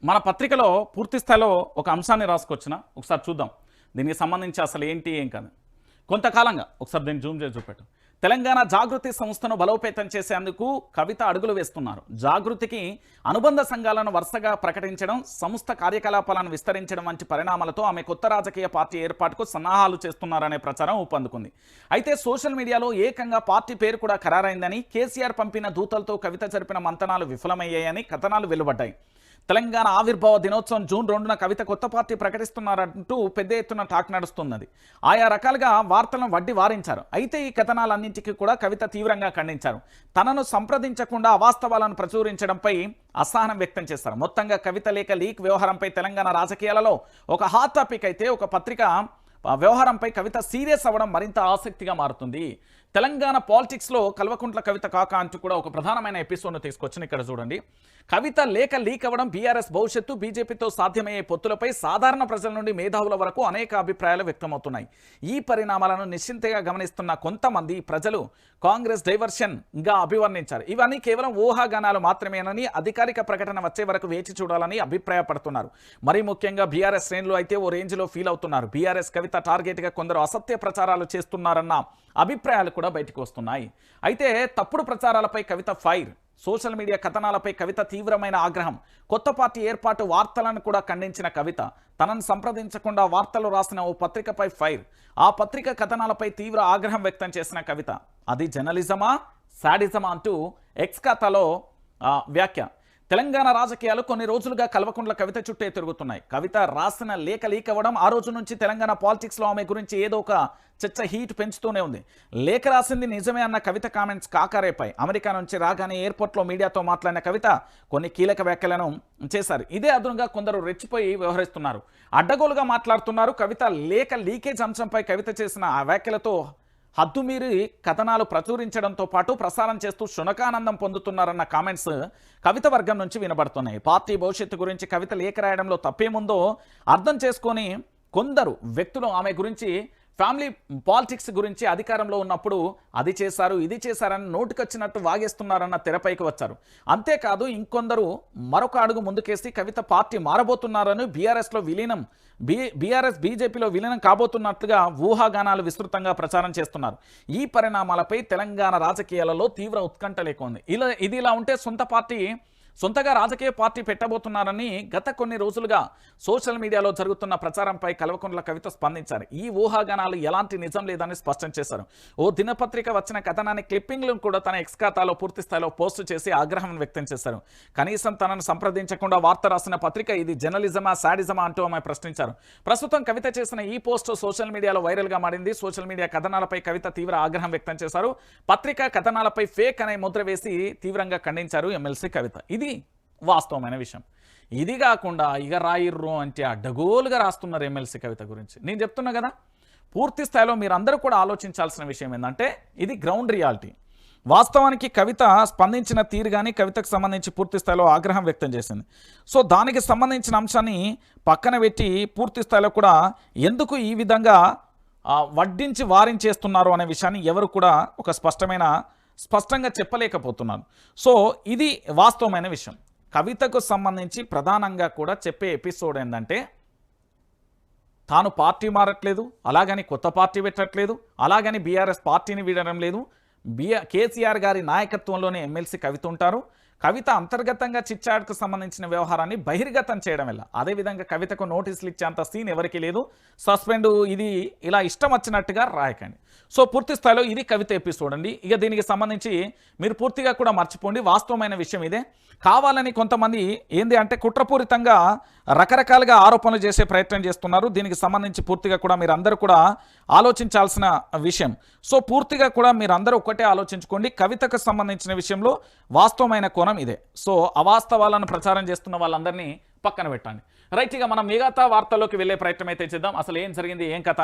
మన పత్రికలో పూర్తి స్థాయిలో ఒక అంశాన్ని రాసుకొచ్చిన ఒకసారి చూద్దాం. దీనికి సంబంధించి అసలు ఏంటి ఏం కాదు. కొంతకాలంగా ఒకసారి దీన్ని జూమ్ చేసి చూపెట్టు. తెలంగాణ జాగృతి సంస్థను బలోపేతం చేసేందుకు కవిత అడుగులు వేస్తున్నారు. జాగృతికి అనుబంధ సంఘాలను వరుసగా ప్రకటించడం, సంస్థ కార్యకలాపాలను విస్తరించడం వంటి పరిణామాలతో ఆమె కొత్త రాజకీయ పార్టీ ఏర్పాటుకు సన్నాహాలు చేస్తున్నారనే ప్రచారం ఊపందుకుంది. అయితే సోషల్ మీడియాలో ఏకంగా పార్టీ పేరు కూడా ఖరారైందని, కేసీఆర్ పంపిన దూతలతో కవిత జరిపిన మంతనాలు విఫలమయ్యాయని కథనాలు వెలువడ్డాయి. తెలంగాణ ఆవిర్భావ దినోత్సవం జూన్ 2న కవిత కొత్త పార్టీ ప్రకటిస్తున్నారంటూ పెద్ద ఎత్తున టాక్ నడుస్తున్నది. ఆయా రకాలుగా వార్తలను వడ్డి వారించారు. అయితే ఈ కథనాలన్నింటికీ కూడా కవిత తీవ్రంగా ఖండించారు. తనను సంప్రదించకుండా అవాస్తవాలను ప్రచురించడంపై అసహనం వ్యక్తం చేశారు. మొత్తంగా కవిత లేఖ లీక్ వ్యవహారంపై తెలంగాణ రాజకీయాలలో ఒక హాట్ టాపిక్ అయితే, ఒక పత్రిక వ్యవహారంపై కవిత సీరియస్ అవ్వడం మరింత ఆసక్తిగా మారుతుంది. తెలంగాణ పాలిటిక్స్లో కల్వకుంట్ల కవిత కాక అంటూ కూడా ఒక ప్రధానమైన ఎపిసోడ్ను తీసుకొచ్చిన ఇక్కడ చూడండి. కవిత లేఖ లీక్ అవ్వడం బీఆర్ఎస్ భవిష్యత్తు, బీజేపీతో సాధ్యమయ్యే పొత్తులపై సాధారణ ప్రజల నుండి మేధావుల వరకు అనేక అభిప్రాయాలు వ్యక్తమవుతున్నాయి. ఈ పరిణామాలను నిశ్చింతగా గమనిస్తున్న కొంతమంది ప్రజలు కాంగ్రెస్ డైవర్షన్గా అభివర్ణించారు. ఇవన్నీ కేవలం ఊహాగానాలు మాత్రమేనని, అధికారిక ప్రకటన వచ్చే వరకు వేచి చూడాలని అభిప్రాయపడుతున్నారు. మరీ ముఖ్యంగా బీఆర్ఎస్ శ్రేణులు అయితే ఓ రేంజ్లో ఫీల్ అవుతున్నారు. బీఆర్ఎస్ కవిత టార్గెట్గా కొందరు అసత్య ప్రచారాలు చేస్తున్నారన్న అభిప్రాయాలు కూడా బయటకు వస్తున్నాయి. అయితే తప్పుడు ప్రచారాలపై కవిత ఫైర్, సోషల్ మీడియా కథనాలపై కవిత తీవ్రమైన ఆగ్రహం. కొత్త పార్టీ ఏర్పాటు వార్తలను కూడా ఖండించిన కవిత తనను సంప్రదించకుండా వార్తలు రాసిన ఓ పత్రికపై ఫైర్. ఆ పత్రిక కథనాలపై తీవ్ర ఆగ్రహం వ్యక్తం చేసిన కవిత అది జర్నలిజమా, సాడిజమా అంటూ ఎక్స్ ఖాతాలో వ్యాఖ్య. తెలంగాణ రాజకీయాలు కొన్ని రోజులుగా కల్వకుంట్ల కవిత చుట్టే తిరుగుతున్నాయి. కవిత రాసిన లేఖ లీక్ అవ్వడం ఆ రోజు నుంచి తెలంగాణ పాలిటిక్స్లో ఆమె గురించి ఏదో ఒక చర్చ హీట్ పెంచుతూనే ఉంది. లేఖ రాసింది నిజమే అన్న కవిత కామెంట్స్ కాకరేపై అమెరికా నుంచి రాగానే ఎయిర్పోర్ట్లో మీడియాతో మాట్లాడిన కవిత కొన్ని కీలక వ్యాఖ్యలను చేశారు. ఇదే అదునుగా కొందరు రెచ్చిపోయి వ్యవహరిస్తున్నారు, అడ్డగోలుగా మాట్లాడుతున్నారు. కవిత లేఖ లీకేజ్ అంశంపై కవిత చేసిన ఆ వ్యాఖ్యలతో హద్దుమీరి కథనాలు ప్రచురించడంతో పాటు ప్రసారం చేస్తూ శునకానందం పొందుతున్నారన్న కామెంట్స్ కవిత వర్గం నుంచి వినబడుతున్నాయి. పార్టీ భవిష్యత్తు గురించి కవిత లేఖ రాయడంలో తప్పేముందో అర్థం చేసుకొని కొందరు వ్యక్తులు ఆమె గురించి, ఫ్యామిలీ పాలిటిక్స్ గురించి అధికారంలో ఉన్నప్పుడు అది చేశారు ఇది చేశారని నోటికొచ్చినట్టు వాగేస్తున్నారన్న తెరపైకి వచ్చారు. అంతేకాదు ఇంకొందరు మరొక అడుగు ముందుకేసి కవిత పార్టీ మారబోతున్నారని, బీఆర్ఎస్ బీజేపీలో విలీనం కాబోతున్నట్లుగా ఊహాగానాలు విస్తృతంగా ప్రచారం చేస్తున్నారు. ఈ పరిణామాలపై తెలంగాణ రాజకీయాలలో తీవ్ర ఉత్కంఠ లేకుంది. ఇది ఇలా ఉంటే సొంతగా రాజకీయ పార్టీ పెట్టబోతున్నారని గత కొన్ని రోజులుగా సోషల్ మీడియాలో జరుగుతున్న ప్రచారంపై కల్వకుంట్ల కవిత స్పందించారు. ఈ ఊహాగానాలు ఎలాంటి నిజం లేదని స్పష్టం చేశారు. ఓ దినపత్రిక వచ్చిన కథనాన్ని క్లిప్పింగ్లను కూడా తన ఎక్స్ ఖాతాలో పూర్తి స్థాయిలో పోస్టు చేసి ఆగ్రహం వ్యక్తం చేశారు. కనీసం తనను సంప్రదించకుండా వార్త రాసిన పత్రిక ఇది జర్నలిజమా, సాడిజమా అంటూ ఆమె ప్రశ్నించారు. ప్రస్తుతం కవిత చేసిన ఈ పోస్టు సోషల్ మీడియాలో వైరల్గా మారింది. సోషల్ మీడియా కథనాలపై కవిత తీవ్ర ఆగ్రహం వ్యక్తం చేశారు. పత్రిక కథనాలపై ఫేక్ అనే ముద్ర వేసి తీవ్రంగా ఖండించారు ఎమ్మెల్సీ కవిత. ఇది వాస్తవమైన విషయం. ఇది కాకుండా ఇక రాయిర్రు అంటే అడ్డగోలుగా రాస్తున్నారు ఎమ్మెల్సీ కవిత గురించి. నేను చెప్తున్నా కదా, పూర్తి స్థాయిలో మీరందరూ కూడా ఆలోచించాల్సిన విషయం ఏంటంటే ఇది గ్రౌండ్ రియాలిటీ. వాస్తవానికి కవిత స్పందించిన తీరు కానీ కవితకు సంబంధించి పూర్తి స్థాయిలో ఆగ్రహం వ్యక్తం చేసింది. సో దానికి సంబంధించిన అంశాన్ని పక్కన పెట్టి పూర్తి స్థాయిలో కూడా ఎందుకు ఈ విధంగా వడ్డించి వారించేస్తున్నారు అనే విషయాన్ని ఎవరు కూడా ఒక స్పష్టంగా చెప్పలేకపోతున్నారు. సో ఇది వాస్తవమైన విషయం. కవితకు సంబంధించి ప్రధానంగా కూడా చెప్పే ఎపిసోడ్ ఏంటంటే తాను పార్టీ మారట్లేదు, అలాగని కొత్త పార్టీ పెట్టట్లేదు, అలాగని బీఆర్ఎస్ పార్టీని వీడడం లేదు. కేసీఆర్ గారి నాయకత్వంలోనే ఎమ్మెల్సీ కవిత ఉంటారు. కవిత అంతర్గతంగా చిట్చాట్కు సంబంధించిన వ్యవహారాన్ని బహిర్గతం చేయడం వల్ల, అదేవిధంగా కవితకు నోటీసులు ఇచ్చేంత సీన్ ఎవరికి లేదు. సస్పెండ్ ఇది ఇలా ఇష్టం వచ్చినట్టుగా రాయకండి. సో పూర్తి స్థాయిలో ఇది కవిత ఎపిసోడ్ అండి. ఇక దీనికి సంబంధించి మీరు పూర్తిగా కూడా మర్చిపోండి. వాస్తవమైన విషయం ఇదే. కావాలని కొంతమంది ఏంది అంటే కుట్రపూరితంగా రకరకాలుగా ఆరోపణలు చేసే ప్రయత్నం చేస్తున్నారు. దీనికి సంబంధించి పూర్తిగా కూడా మీరు అందరూ కూడా ఆలోచించాల్సిన విషయం. సో పూర్తిగా కూడా మీరు అందరూ ఒకటే ఆలోచించుకోండి. కవితకు సంబంధించిన విషయంలో వాస్తవమైన కోణం ఇదే. సో అవాస్తవాలను ప్రచారం చేస్తున్న వాళ్ళందరినీ పక్కన పెట్టండి. రైట్, ఇక మనం మిగతా వార్తల్లోకి వెళ్ళే ప్రయత్నం అయితే చేద్దాం. అసలు ఏం జరిగింది, ఏం కథ